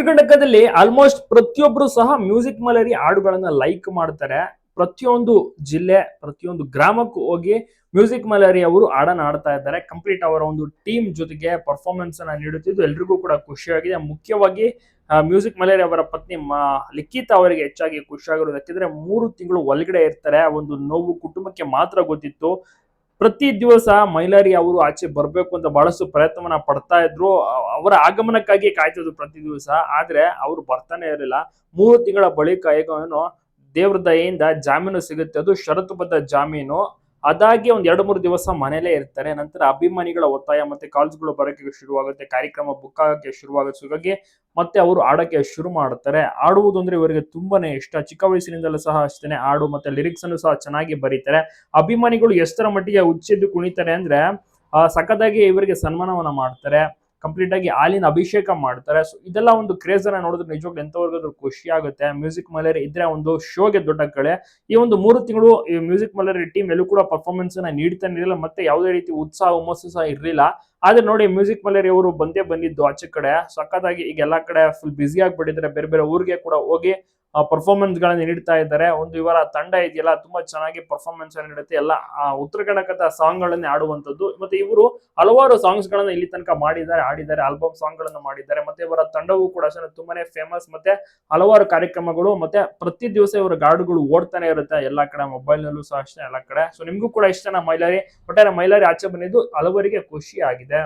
ಕರ್ನಾಟಕದಲ್ಲಿ ಆಲ್ಮೋಸ್ಟ್ ಪ್ರತಿಯೊಬ್ಬರು ಸಹ ಮ್ಯೂಸಿಕ್ ಮಲರಿ ಹಾಡುಗಳನ್ನ ಲೈಕ್ ಮಾಡ್ತಾರೆ. ಪ್ರತಿಯೊಂದು ಜಿಲ್ಲೆ ಪ್ರತಿಯೊಂದು ಗ್ರಾಮಕ್ಕೂ ಹೋಗಿ ಮ್ಯೂಸಿಕ್ ಮಲರಿ ಅವರು ಹಾಡನ್ನ ಹಾಡ್ತಾ ಇದ್ದಾರೆ. ಕಂಪ್ಲೀಟ್ ಅವರ ಒಂದು ಟೀಮ್ ಜೊತೆಗೆ ಪರ್ಫಾರ್ಮೆನ್ಸ್ ಅನ್ನ ನೀಡುತ್ತಿದ್ದು ಎಲ್ರಿಗೂ ಕೂಡ ಖುಷಿಯಾಗಿದೆ. ಮುಖ್ಯವಾಗಿ ಮ್ಯೂಸಿಕ್ ಮಲರಿ ಅವರ ಪತ್ನಿ ಲಿಖಿತ್ ಅವರಿಗೆ ಹೆಚ್ಚಾಗಿ ಖುಷಿಯಾಗಿರೋದು. ಯಾಕಂದ್ರೆ 3 ತಿಂಗಳು ಒಳಗಡೆ ಇರ್ತಾರೆ. ಒಂದು ನೋವು ಕುಟುಂಬಕ್ಕೆ ಮಾತ್ರ ಗೊತ್ತಿತ್ತು. ಪ್ರತಿ ದಿವಸ ಮೈಲಾರಿ ಅವರು ಆಚೆ ಬರ್ಬೇಕು ಅಂತ ಬಹಳಷ್ಟು ಪ್ರಯತ್ನವನ್ನ ಪಡ್ತಾ ಇದ್ರು. ಅವರ ಆಗಮನಕ್ಕಾಗಿ ಕಾಯ್ತಿದ್ರು ಪ್ರತಿ ದಿವಸ. ಆದ್ರೆ ಅವ್ರು ಬರ್ತಾನೆ ಇರಲಿಲ್ಲ. 3 ತಿಂಗಳ ಬಳಿಕ ಏನೋ ದೇವ್ರ ದಯೆಯಿಂದ ಜಾಮೀನು ಸಿಗುತ್ತೆ. ಅದು ಷರತ್ತುಬದ್ಧ ಜಾಮೀನು. ಅದಾಗಿ ಒಂದ್ 2-3 ದಿವಸ ಮನೇಲೇ ಇರ್ತಾರೆ. ನಂತರ ಅಭಿಮಾನಿಗಳ ಒತ್ತಾಯ ಮತ್ತೆ ಕಾಲ್ಸ್ಗಳು ಬರೋಕೆ ಶುರುವಾಗುತ್ತೆ. ಕಾರ್ಯಕ್ರಮ ಬುಕ್ ಆಗಕ್ಕೆ ಶುರುವಾಗುತ್ತೆ. ಹಾಗಾಗಿ ಮತ್ತೆ ಅವರು ಆಡಕ್ಕೆ ಶುರು ಮಾಡ್ತಾರೆ. ಆಡುವುದು ಅಂದ್ರೆ ಇವರಿಗೆ ತುಂಬಾನೇ ಇಷ್ಟ. ಚಿಕ್ಕ ವಯಸ್ಸಿನಿಂದಲೂ ಸಹ ಅಷ್ಟೇನೆ ಹಾಡು ಮತ್ತೆ ಲಿರಿಕ್ಸ್ ಅನ್ನು ಸಹ ಚೆನ್ನಾಗಿ ಬರೀತಾರೆ. ಅಭಿಮಾನಿಗಳು ಎಷ್ಟರ ಮಟ್ಟಿಗೆ ಹುಚ್ಚೆದ್ದು ಕುಣಿತಾರೆ ಅಂದ್ರೆ ಸಖತ್ತಾಗಿ ಇವರಿಗೆ ಸನ್ಮಾನವನ್ನ ಮಾಡ್ತಾರೆ. ಕಂಪ್ಲೀಟ್ ಆಗಿ ಹಾಲಿನ ಅಭಿಷೇಕ ಮಾಡ್ತಾರೆ. ಸೊ ಇದೆಲ್ಲ ಒಂದು ಕ್ರೇಜ್ ಅನ್ನ ನೋಡಿದ್ರೆ ನಿಜವಾಗ್ಲೂ ಎಂತವರೆಗಾದ್ರೂ ಖುಷಿ ಆಗುತ್ತೆ. ಮ್ಯೂಸಿಕ್ ಮಲರಿ ಇದ್ರೆ ಒಂದು ಶೋಗೆ ದೊಡ್ಡ ಕಳೆ. ಈ ಒಂದು 3 ತಿಂಗಳು ಈ ಮ್ಯೂಸಿಕ್ ಮಲರಿ ಟೀಮ್ ಎಲ್ಲೂ ಕೂಡ ಪರ್ಫಾರ್ಮೆನ್ಸ್ ಅನ್ನ ನೀಡ್ತಾನೆ ಇರಲಿಲ್ಲ. ಮತ್ತೆ ಯಾವುದೇ ರೀತಿ ಉತ್ಸಾಹ ಹುಮ್ಮಸ್ಸು ಸಹ ಇರಲಿಲ್ಲ. ಆದ್ರೆ ನೋಡಿ ಮ್ಯೂಸಿಕ್ ಮಲರಿ ಅವರು ಬಂದೇ ಬಂದಿದ್ದು ಆಚೆ ಕಡೆ ಸಖತ್ತಾಗಿ ಈಗ ಎಲ್ಲಾ ಕಡೆ ಫುಲ್ ಬ್ಯುಸಿ ಆಗಿಬಿಟ್ಟಿದ್ದಾರೆ. ಬೇರೆ ಬೇರೆ ಊರಿಗೆ ಕೂಡ ಹೋಗಿ ಪರ್ಫಾರ್ಮೆನ್ಸ್ ಗಳನ್ನ ನೀಡ್ತಾ ಇದ್ದಾರೆ. ಒಂದು ಇವರ ತಂಡ ಇದೆಯಲ್ಲ ತುಂಬಾ ಚೆನ್ನಾಗಿ ಪರ್ಫಾರ್ಮೆನ್ಸ್ ಅನ್ನು ನೀಡುತ್ತೆ. ಎಲ್ಲ ಉತ್ತರ ಕರ್ನಾಟಕದ ಸಾಂಗ್ ಗಳನ್ನೇ ಆಡುವಂತದ್ದು. ಮತ್ತೆ ಇವರು ಹಲವಾರು ಸಾಂಗ್ಸ್ ಗಳನ್ನ ಇಲ್ಲಿ ತನಕ ಮಾಡಿದ್ದಾರೆ, ಆಡಿದ್ದಾರೆ. ಆಲ್ಬಮ್ ಸಾಂಗ್ ಗಳನ್ನ ಮಾಡಿದ್ದಾರೆ. ಮತ್ತೆ ಇವರ ತಂಡವು ಕೂಡ ತುಂಬಾನೇ ಫೇಮಸ್. ಮತ್ತೆ ಹಲವಾರು ಕಾರ್ಯಕ್ರಮಗಳು ಮತ್ತೆ ಪ್ರತಿ ದಿವಸ ಇವರ ಹಾಡುಗಳು ಓಡ್ತಾನೆ ಇರುತ್ತೆ ಎಲ್ಲಾ ಕಡೆ. ಮೊಬೈಲ್ ನಲ್ಲೂ ಸಹ ಅಷ್ಟೇ ಎಲ್ಲಾ ಕಡೆ. ಸೊ ನಿಮ್ಗೂ ಕೂಡ ಇಷ್ಟನಾ ಮೈಲಾರಿ? ಒಟ್ಟಾರೆ ಮೈಲಾರಿ ಆಚೆ ಬಂದಿದ್ದು ಹಲವರಿಗೆ ಖುಷಿ ಆಗಿದೆ.